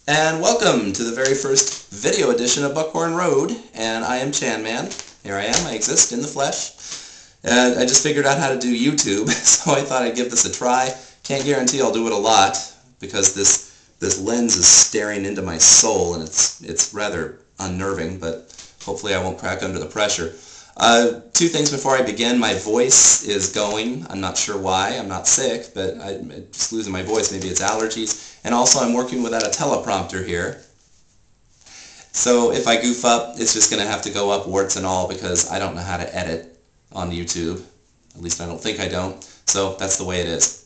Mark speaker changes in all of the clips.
Speaker 1: And welcome to the very first video edition of Buckhorn Road, and I am Chanman. Here I am, I exist in the flesh. And I just figured out how to do YouTube, so I thought I'd give this a try. Can't guarantee I'll do it a lot, because this lens is staring into my soul, and it's rather unnerving, but hopefully I won't crack under the pressure. Two things before I begin. My voice is going. I'm not sure why. I'm not sick, but I'm just losing my voice. Maybe it's allergies. And also I'm working without a teleprompter here. So if I goof up, it's just going to have to go up warts and all because I don't know how to edit on YouTube. At least I don't think I don't. So that's the way it is.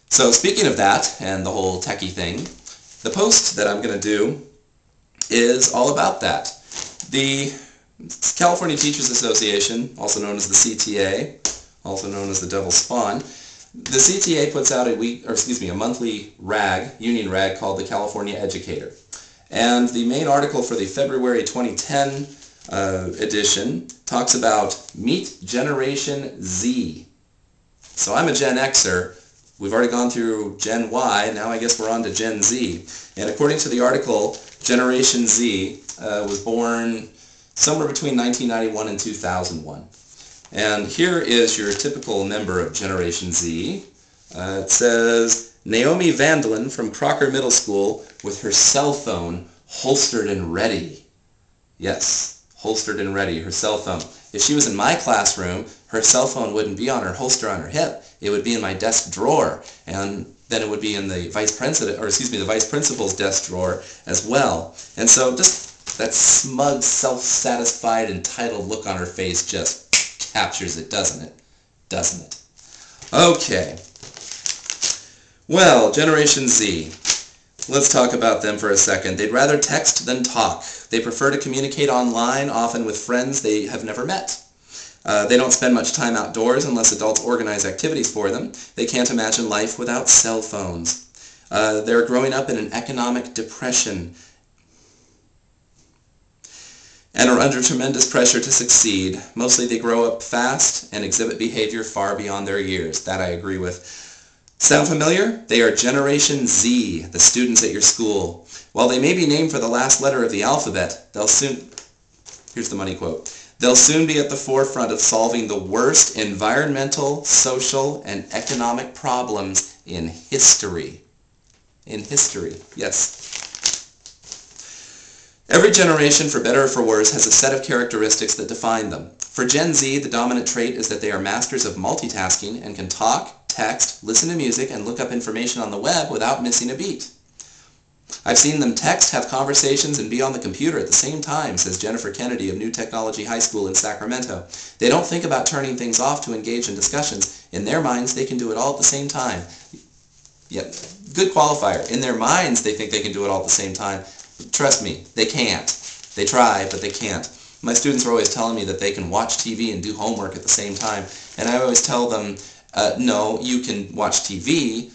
Speaker 1: So speaking of that and the whole techie thing, the post that I'm going to do is all about that. The California Teachers Association, also known as the CTA, also known as the Devil's Spawn, the CTA puts out a monthly union rag called the California Educator. And the main article for the February 2010 edition talks about Meet Generation Z. So I'm a Gen Xer. We've already gone through Gen Y, now I guess we're on to Gen Z. And according to the article, Generation Z was born somewhere between 1991 and 2001. And here is your typical member of Generation Z. It says, Naomi Vandalin from Crocker Middle School with her cell phone holstered and ready. Yes, holstered and ready, her cell phone. If she was in my classroom, her cell phone wouldn't be on her holster on her hip. It would be in my desk drawer, and then it would be in the vice principal's desk drawer as well. And so just that smug, self-satisfied, entitled look on her face just captures it, doesn't it? Doesn't it? Okay. Well, Generation Z. Let's talk about them for a second. They'd rather text than talk. They prefer to communicate online, often with friends they have never met. They don't spend much time outdoors unless adults organize activities for them. They can't imagine life without cell phones. They're growing up in an economic depression and are under tremendous pressure to succeed. Mostly they grow up fast and exhibit behavior far beyond their years. That I agree with. Sound familiar? They are Generation Z, the students at your school. While they may be named for the last letter of the alphabet, here's the money quote, they'll soon be at the forefront of solving the worst environmental, social, and economic problems in history. In history, yes. Every generation, for better or for worse, has a set of characteristics that define them. For Gen Z, the dominant trait is that they are masters of multitasking and can talk, text, listen to music, and look up information on the web without missing a beat. I've seen them text, have conversations, and be on the computer at the same time, says Jennifer Kennedy of New Technology High School in Sacramento. They don't think about turning things off to engage in discussions. In their minds, they can do it all at the same time. Yep, good qualifier. In their minds, they think they can do it all at the same time. Trust me, they can't. They try, but they can't. My students are always telling me that they can watch TV and do homework at the same time, and I always tell them, no, you can watch TV,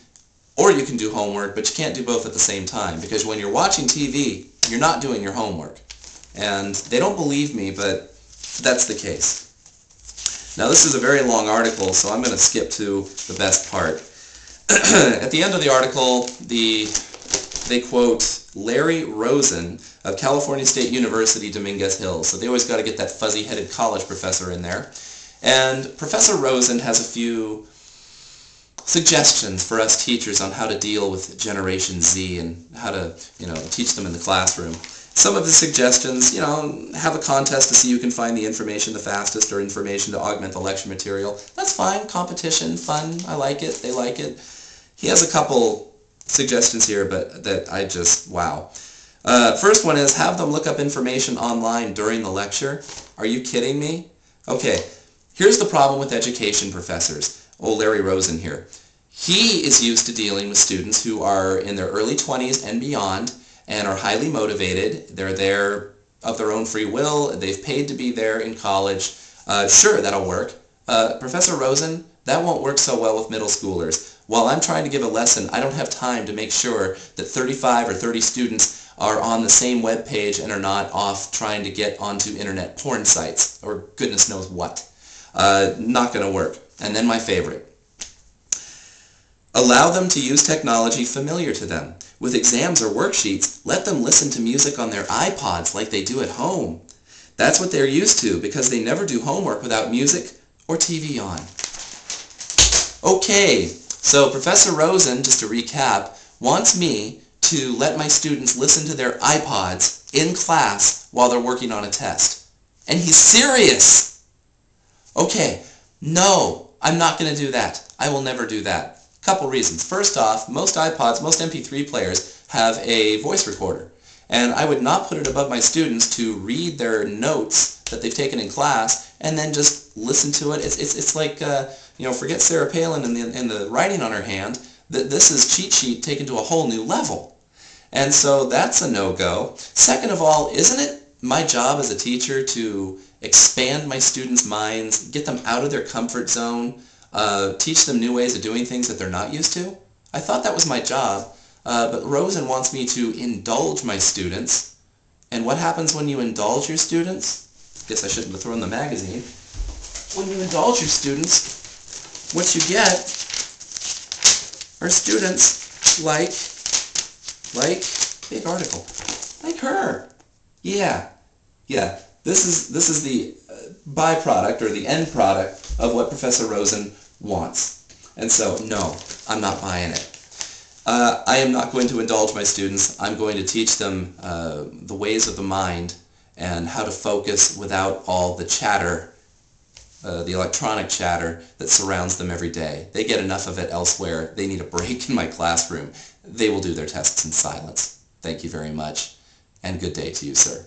Speaker 1: or you can do homework, but you can't do both at the same time, because when you're watching TV, you're not doing your homework. And they don't believe me, but that's the case. Now, this is a very long article, so I'm going to skip to the best part. At the end of the article, they quote Larry Rosen of California State University, Dominguez Hills. So they always got to get that fuzzy-headed college professor in there. And Professor Rosen has a few suggestions for us teachers on how to deal with Generation Z and how to, teach them in the classroom. Some of the suggestions, have a contest to see who can find the information the fastest or information to augment the lecture material. That's fine. Competition, fun. I like it. They like it. He has a couple suggestions here, but that I just, wow. First one is have them look up information online during the lecture. Are you kidding me? Okay, here's the problem with education professors. Oh, Larry Rosen here. He is used to dealing with students who are in their early 20s and beyond and are highly motivated. They're there of their own free will. They've paid to be there in college. Sure, that'll work. Professor Rosen, that won't work so well with middle schoolers. While I'm trying to give a lesson, I don't have time to make sure that 35 or 30 students are on the same web page and are not off trying to get onto internet porn sites or goodness knows what. Not going to work. And then my favorite. Allow them to use technology familiar to them. With exams or worksheets, let them listen to music on their iPods like they do at home. That's what they're used to because they never do homework without music or TV on. Okay, so Professor Rosen, just to recap, wants me to let my students listen to their iPods in class while they're working on a test. And he's serious! Okay, no, I'm not going to do that. I will never do that. Couple reasons. First off, most iPods, most MP3 players have a voice recorder. And I would not put it above my students to read their notes that they've taken in class and then just listen to it. It's like, forget Sarah Palin and the writing on her hand. This is cheat sheet taken to a whole new level. And so that's a no-go. Second of all, isn't it my job as a teacher to expand my students' minds, get them out of their comfort zone, teach them new ways of doing things that they're not used to? I thought that was my job, but Rosen wants me to indulge my students. And what happens when you indulge your students? Guess I shouldn't have thrown the magazine. When you indulge your students, what you get are students like, big article, like her. Yeah. This is the byproduct or the end product of what Professor Rosen wants. And so, no, I'm not buying it. I am not going to indulge my students. I'm going to teach them the ways of the mind and how to focus without all the chatter, the electronic chatter that surrounds them every day. They get enough of it elsewhere. They need a break in my classroom. They will do their tests in silence. Thank you very much, and good day to you, sir.